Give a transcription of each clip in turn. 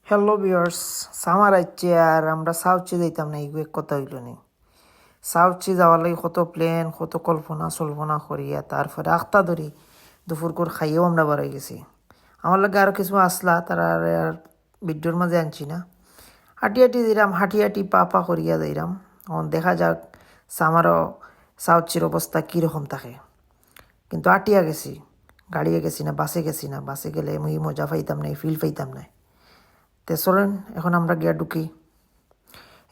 Hello viewers, summer আইছে আর আমরা সাউথে যাইতাম না, এগুলো কথা হইল নি। সাউথে যাওয়ার লাগে কত প্ল্যান, কত কল্পনা করিয়া তারপরে আখতা ধরি দুপুর করে খাইয়েও আমরা বাড়াই গেছি। আমার লাগে আরও কিছু আসলা, তারা আর ভিডিওর মাঝে আনছি না। হাঁটি হাঁটি দিলাম, হাঁটি হাঁটি পা পা করিয়া যাইলাম। এখন দেখা যাক সামারও সাউথের অবস্থা কীরকম থাকে। কিন্তু আটিয়া গেছি, গাড়িয়ে গেছি না, বাসে গেছি না। বাসে গেলে মুই মজা পাইতাম না, ফিল পাইতাম না। তে চলেন এখন আমরা গিয়া ঢুকি।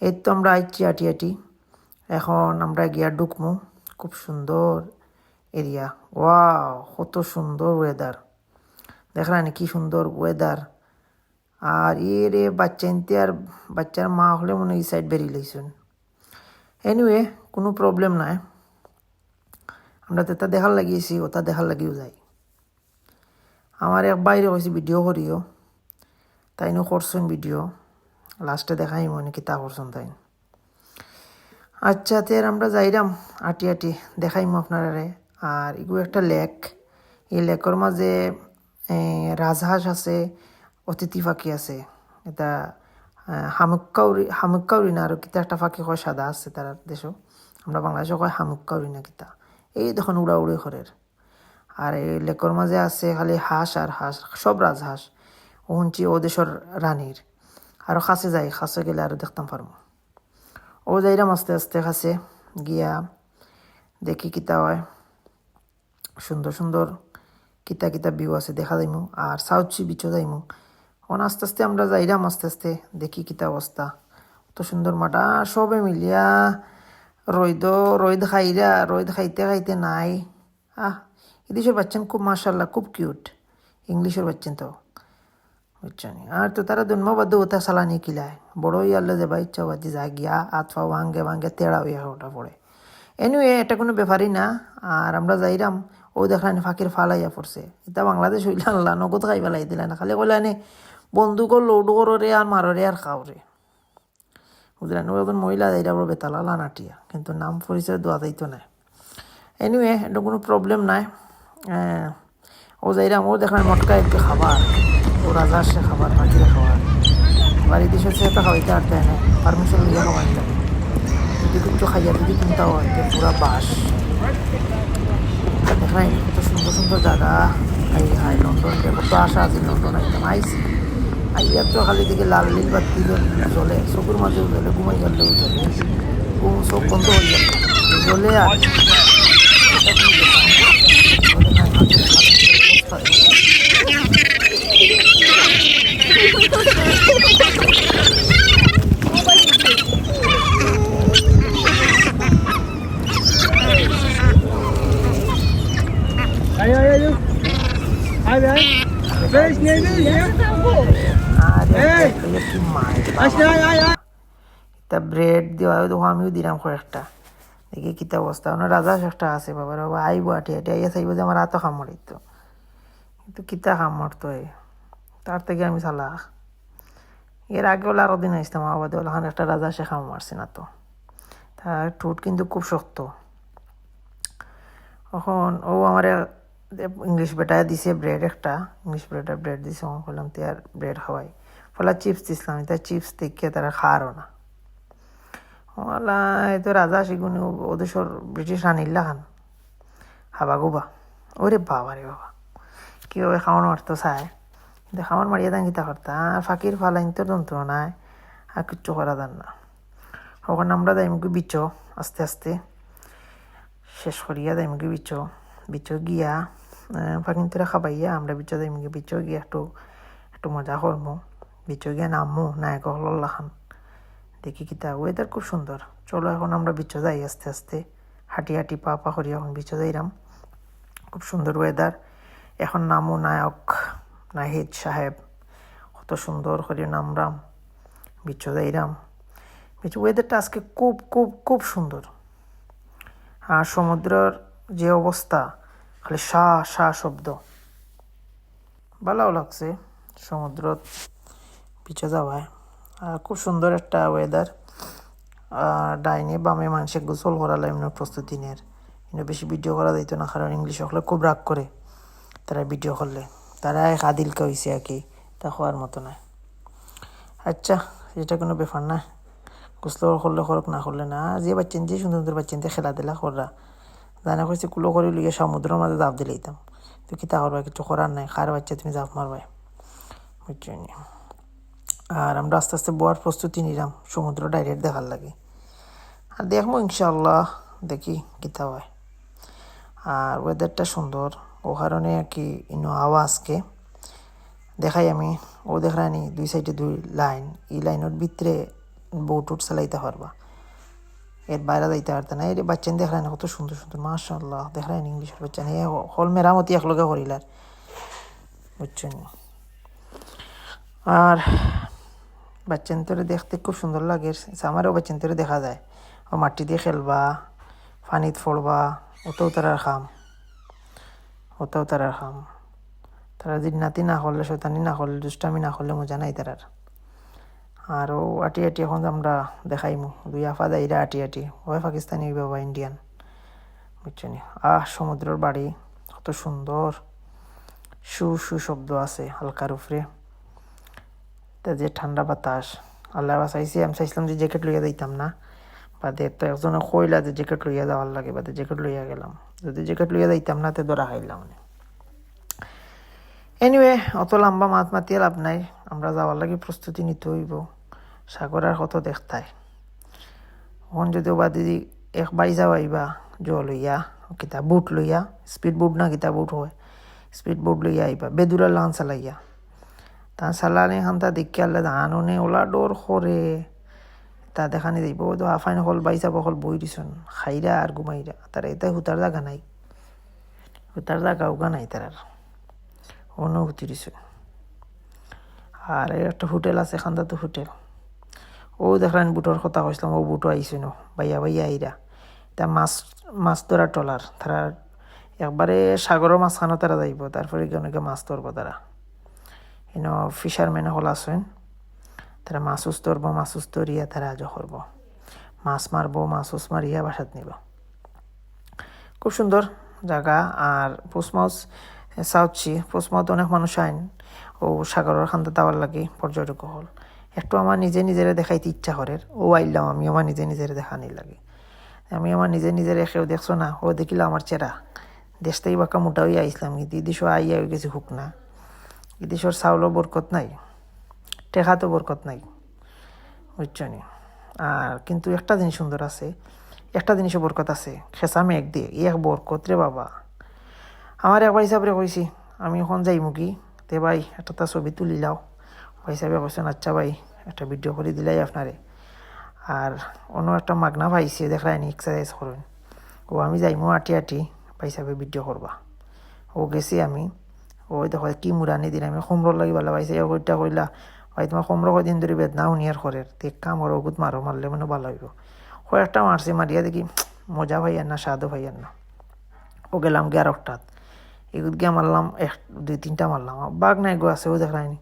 এই তো আমরা আইছি আটি আটি, এখন আমরা গিয়া ঢুকমু। খুব সুন্দর এরিয়া, ওয়াও কত সুন্দর ওয়েদার, দেখলেন কি সুন্দর ওয়েদার। আর রে বাচ্চা ইনতে আর বাচ্চার মা হলে মনে এই সাইড বেরিয়ে লইছেন। এনিওয়ে কোনো প্রবলেম নাই, আমরা তো তা দেখার লাগিয়েছি, ওটা দেখার লাগিয়েও যাই। আমার এক বাইরে হয়েছে ভিডিও করিও, তাই নো করছেন ভিডিও, লাস্টে দেখাই মনে কি তা করছেন তাই। আচ্ছা তের আমরা যাইরাম আটি আটি, দেখাইমু আপনারে। আর এগুলো একটা লেক, এই লেকের মাঝে রাজহাঁস আছে, অতিথি পাখি আছে। এটা হামুক্কাউরি না আর কিতা একটা পাখি কয় সাদা আছে তার দেশও, আমরা বাংলাদেশে কয় হামুক্কাউরি না কিতা। এই দেখুন উড়াউড়ি ঘরের। আর এই লেকের মাঝে আছে খালি হাঁস আর হাঁস, সব রাজহাঁস। শুনছি ও দেশের রানীর। আরও কাছে যাই, কাছে গেলে আরও দেখতাম পারবো। ও যাইরাম আস্তে আস্তে কাছে গিয়া দেখি কিতা হয়। সুন্দর সুন্দর কিতা কিতা ভিউ আছে দেখা যাইমু। আর সাউথ সি বিচও যাইমু। এখন আস্তে আস্তে আমরা যাইরাম, আস্তে আস্তে দেখি কিতা অবস্থা। অত সুন্দর মাটা সবে মিলিয়া রইদ খাইতে খাইতে নাই। এদেশের বাচ্চান খুব মাশাল্লাহ, খুব কিউট। ইংলিশের বাচ্চান তো বুঝছেন। আর তো তারা জন্মবাদ্য ওটা সালানি কিলায় বড় ইয়ালে যাবা ইচ্ছা বাজি যা গিয়া আতফা ভাঙ্গে ভাঙ্গে তেড়া হইয়া ওটা পড়ে। এনিওয়ে এটা কোনো ব্যাপারই না। আর আমরা যাইরাম, ও দেখলাম ফাঁকির ফালাইয়া পড়ছে। এটা বাংলাদেশ হইলে আল্লাহ নগদ খাই ফেলাই দিলে না, খালি কইলানে বন্দুক লোড কররে আর মাররে আর খাওরে বুঝলেন। ও এখন মহিলা যাইরা বড় বেতালা নাটিয়া, কিন্তু নাম পরিচয় দোয়া যাইতো না। এনিওয়ে এটা কোনো প্রবলেম নাই। ও যাইরাম, ও দেখলাম মটকা একটু খাবার, ও রাজা আসছে খাবার, পাখিরে খাবার। বাড়ি দেশে সে তো খাওয়াইতে আর দেয় না, পারমিশন লিয়ে খাওয়াইতে হবে। যদি কিছু খাইয়া যদি কিনতে হয় পুরা বাস। দেখাই কত সুন্দর সুন্দর জায়গা। হাই লন্ডন কত আশা আছে, লন্ডন আইতাম আইসি। আইয়ার তো খালি দিকে লাল নীল বাতি জ্বলে, চকুর মাঝেও জ্বলে, ঘুমাই গেলেও জ্বলে, চোখ বন্ধ হয়ে গেল জ্বলে। আর তা ব্রেড দেওয়া দেখো, আমিও দিলাম কয়েকটা, দেখি কিতা অবস্থা। ওনার রাজা একটা আছে, বাবার বাবা আইব আটি আটি আইয়া চাইব যে আমার হাতও খামড়িত, কিন্তু কিতা খামড়তো তার থেকে আমি চালা। এর আগে হলে আরো দিন আসতাম, আবাদে ওখানে একটা রাজা সে খাম মারছে না তো। তার ঠোঁট কিন্তু খুব শক্ত। এখন ও আমার ইংলিশ বেটায় দিছে ব্রেড, একটা ইংলিশ ব্রেড দিছে। আমি বললাম তুই আর ব্রেড খাওয়াই, ফলে চিপস দিছিলাম। তার চিপস দেখে তারা খাওয়ারও না। ওলা এই তো রাজা শিগুনি ওদেশর ব্রিটিশ রানিল্লা খান হাবা গোবা। ওরে বাবা রে বাবা, কেউ খাওয়ানো মারতো চায়, কিন্তু খাওয়ান মারিয়া দান গীতা করতা। আর ফাঁকির ফালাইন তো যন্ত্রণায় আর কিচ্ছু করা যান না। ওখানে আমরা দাইমুখী বিচ আস্তে আস্তে শেষ করিয়া দাইমুখী বিচ গিয়া ফাঁকিন তোরা খাবাইয়া আমরা বিচ দাইমুখী বিচ গিয়া একটু মজা করবো। বিচ গিয়া নামবো নায়ক হল্লা খান, দেখি কিতা ওয়েদার খুব সুন্দর। চলো এখন আমরা বিচ যাই আস্তে আস্তে, হাঁটি হাঁটি পা পা করি এখন বিচ যাইরাম। খুব সুন্দর ওয়েদার। এখন নামো নাহিদ সাহেব, কত সুন্দর করে নামরাম, বিচ যাইরাম। বিচ ওয়েদারটা আজকে খুব খুব খুব সুন্দর। আর সমুদ্রের যে অবস্থা, খালি শা শব্দ, ভালো লাগছে সমুদ্র বিচে যাওয়ায়। আর খুব সুন্দর একটা ওয়েদার। ডাইনে বামে মানুষে গোসল করালে এমনি প্রস্তুতি নেয়। কিন্তু বেশি ভিডিও করা যাইতো না, কারণ ইংলিশ হলে খুব রাগ করে তারা ভিডিও করলে। তারা এক আদিলকে হয়েছে আর কি, তা হওয়ার মতো নয়। আচ্ছা, এটা কোনো ব্যাপার না, গোসল করলে করক না করলে না, যে বাচ্চান দিয়ে সুন্দর সুন্দর বাচ্চান দিয়ে খেলাধুলা কররা জানা কইছে কুলো করে লিয়ে সমুদ্রের মাঝে জাপ দিলেইতাম, তো কিতা করবা, কিছু করার নাই, খার বাচ্চা তুমি জাপ মারবাই, বুঝছো নি। আর আমরা আস্তে আস্তে বোয়ার প্রস্তুতি নিলাম সমুদ্র ডাইরেক্ট দেখার লাগে, আর দেখবো ইনশাল্লাহ, দেখি কিতা হয়। আর ওয়েদারটা সুন্দর, ও কারণে আর কি ইনো আওয়াজকে দেখাই আমি, ও দেখানি 2 সাইডে 2 লাইন, এই লাইনের ভিতরে বোট উট চালাইতে পারবা, এর বাইরে যাইতে পারতে না। এই বাচ্চান দেখায় না কত সুন্দর সুন্দর, মাশাআল্লাহ দেখায় ইংলিশের বাচ্চা নেই, হল মেরামতি একলগে করিলার, বুঝছেন। আর বাচ্চান তোরে দেখতে খুব সুন্দর লাগে, আমারও বাচ্চান তোরে দেখা যায়, ও মাটি দিয়ে খেলবা, পানিত ফড়বা, ওটাও তারার খাম, ওটাও তারার খাম। তারা জিন্নাতি না করলে, শয়তানি না করলে, দুষ্টামি না করলে মজা নাই তারার। আরও আটি আটি এখন আমরা দেখাইমু, 2 আফা দাইরা আটি আটি, হয় পাকিস্তানি বাবা ইন্ডিয়ান, বুঝছো নি। সমুদ্রের বাড়ি কত সুন্দর, শু শু শব্দ আছে হালকার উপরে, তা যে ঠান্ডা বাতাস, আল্লাহ বাসাইছি। আমি চাইছিলাম যে জ্যাকেট লইয়া যাইতাম না, বাদে তো একজনে কইলা যে জ্যাকেট লইয়া যাওয়ার লাগে, বাদে জ্যাকেট লইয়া গেলাম, যদি জ্যাকেট লইয়া যাইতাম না তে ধরা খাইলাম। এনিওয়ে, অত লম্বা মাত মাতিয়ে লাভ নাই, আমরা যাওয়ার লাগে প্রস্তুতি নিতে হইব, সাগর আর কত দেখতায়। এখন যদিও বা দিদি এক বাইজা আইবা জল লইয়া, কিতা বুট লইয়া, স্পিড বুট না কিতা বুট হয়, স্পিড বুট লইয়া আইবা, বেদুরা লান চালাইয়া, তা চালানি খান্তা দেখি আল্লাহ ধাননে ওলা ডোর করে, তা দেখানি যাইব, তো আফাইন হল বাইসা বকল বই দিছন খাইরা আর ঘুমাইরা, তারা এটা হুতার জায়গা নাই, হুতার জায়গা উগা নাই তারার, অনুভূতি দিছে। আর একটা হোটেল আছে খান্দাতো হোটেল, ও দেখলেন বুটোর কথা কইসলাম, ও বুটো আইসি ন বাইয়া বাইয়া আইরা, তা মাছ মাছ ধরা ট্রলার, তারা একবারে সাগরের মাঝখানে তারা যাইব, তারপরে অনেকে মাছ ধরবো তারা, ফিশারম্যান হল আছেন, তারা মাছ উস ধরবো, মাছ উস ধরিয়া তারা আজ করবো, মাছ মারবো, মাছ উস মারিয়া বাসাত নিব। খুব সুন্দর জায়গা। আর পোস্টমাউস সাউথ সি, পোস্টমাউথ অনেক মানুষ আইন ও সাগরের খান্তা দেওয়ার লাগে, পর্যটক হল একটু আমার নিজে নিজেরে দেখাইতে ইচ্ছা করে, ও আইলাম আমি আমার নিজে নিজেরে দেখানির লাগে, আমি আমার নিজে নিজের কেউ দেখছো না, ও দেখিলাম আমার চেরা, দেশটাই বাঁকা মোটা হয়ে আইসলাম, কিন্তু ইদিশও আইয়া হয়ে গেছে হুক না, ইদিশর চাউলও বরকত নাই, টেকাতো বরকত নাই, বুঝছো নি। আর কিন্তু একটা জিনিস সুন্দর আছে, একটা জিনিসও বরকত আছে, খেসা মেঘ দিয়ে এক বরকত রে বাবা। আমার একবার হিসাবে কইছি আমি এখন যাইমু কি, তে ভাই একটা ছবি তুলি লাও, ভাই হিসাবে কইছেন আচ্ছা ভাই একটা ভিডিও করে দিলাই আপনারে। আর অন্য একটা মাগনা পাইছে দেখলাইনি এক্সারসাইজ করুন, ও আমি যাইমু আটি আটি ভাই হিসাবে ভিডিও করবা, ও গেছি আমি, ওই দেখো কি মুরানি দিন আমি খমর লাগি ভালো পাইছে, ওইটা কইলা ভাই তোমার খমর কদিন ধরে বেদনা উনিয়ার করে, তে কাম আর ওগুত মারো, মারলে মানে ভালো হইব। কয়েকটা মারছি, মারিয়া দেখি মজা ভাইয়ার না, স্বাদও ভাইয়ার না, ও গেলাম গিয়ে আর একটাত, এগুত গিয়ে মারলাম 1-2-3টা মারলাম, বাঘ নাই গো আছে, ও দেখায়নি,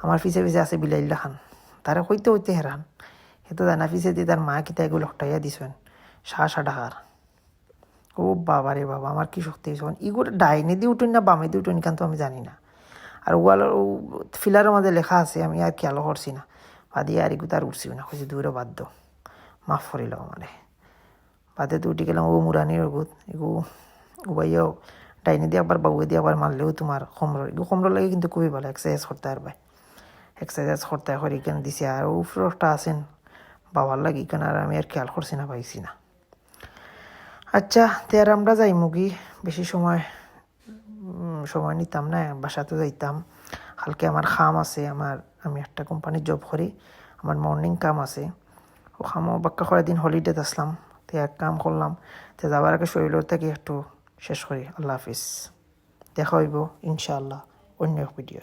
আমার পিছে পিছে আছে বিলাইল্লা খান, তারা কইতে হইতে হেরান, সে তো জানা পিছে দিয়ে তার মা কিতা এগুলো লকটাইয়া দিছেন 700 টাকার। ও বাবা রে বাবা, আমার কি শক্তি হয়েছে, এগুলো ডাইনে দিয়ে উঠুন না বামে দিয়ে উঠুন কিন্তু আমি জানি না। আর ওয়ালের ফিলারের মধ্যে লেখা আছে, আমি আর খেয়াল করছি না, বাদিয়ে আর এগুলো আর উঠছিও না, কইছি দূরে বাধ্য, মাফ করিল আমারে, বাদে তো উঠে গেলাম ও মুরানির ওগুত, এগু উবাইয়াও ডাইনে দিয়ে আবার বাবুয়ে দিয়ে আবার মারলেও তোমার খমর লাগে, কিন্তু খুবই ভালো এক্সারসাইজ করতে পারবে, এক্সারসাইজ করতে করে এখানে দিছে। আর উপরে একটা আছেন বাবার লাগে এখানে, আর আমি আর খেয়াল করছি না, পাইছি না। আচ্ছা তে আর আমরা যাই মুগি, বেশি সময় নিতাম না, বাসাতে যাইতাম, কালকে আমার খাম আছে, আমি একটা কোম্পানির জব করি, আমার মর্নিং কাম আছে, ও খামও বাক্কা কয়েক দিন হলিডেতে আসলাম, তো এক কাম করলাম, তো যাবার আগে শরীরের থেকে একটু শেষ করি। আল্লাহ হাফিজ, দেখা হইব ইনশাআল্লাহ অন্য এক ভিডিও।